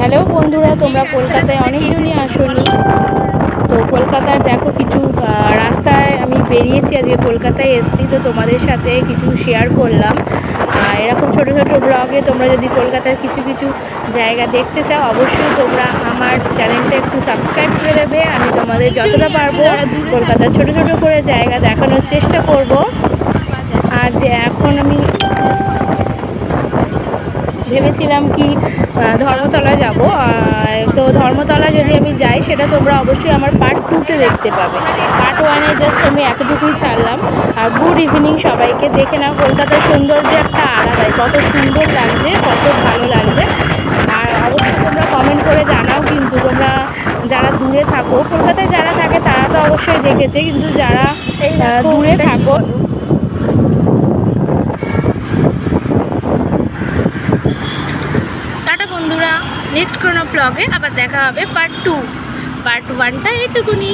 Hello বন্ধুরা, তোমরা কলকাতায় অনেকজনই আসোনি। তো কলকাতার দেখো কিছু রাস্তায় আমি বেরিয়েছি, আজকে কলকাতায় এসেছি, তো তোমাদের সাথে কিছু শেয়ার করলাম। এরকম ছোট ছোট ব্লগে তোমরা যদি কলকাতার কিছু কিছু জায়গা দেখতে চাও, অবশ্যই তোমরা আমার চ্যানেলটা একটু সাবস্ক্রাইব করে দেবে। আমি তোমাদের যতটা পারবো কলকাতার ছোট ছোট করে জায়গা দেখানোর চেষ্টা করব। আর এখন আমি ভেবেছিলাম কি ধর্মতলা যাব। তো ধর্মতলা যদি আমি যাই, সেটা তোমরা অবশ্যই আমার পার্ট 2-তে দেখতে পাবে। পার্ট 1-এ জাস্ট আমি এতটুকুই ছাড়লাম। আর গুড ইভিনিং সবাইকে। দেখে নাও কলকাতার সৌন্দর্য একটা আলাদাই, কত সুন্দর লাগছে, কত ভালো লাগছে। আর অবশ্যই তোমরা কমেন্ট করে জানাও, কিন্তু তোমরা যারা দূরে থাকো, কলকাতায় যারা থাকে তারা তো অবশ্যই দেখেছে, কিন্তু যারা দূরে থাকো, টাটা বন্ধুরা, নেক্সট কোনো ব্লগে আবার দেখা হবে পার্ট 2। পার্ট 1টা এটুকুনি।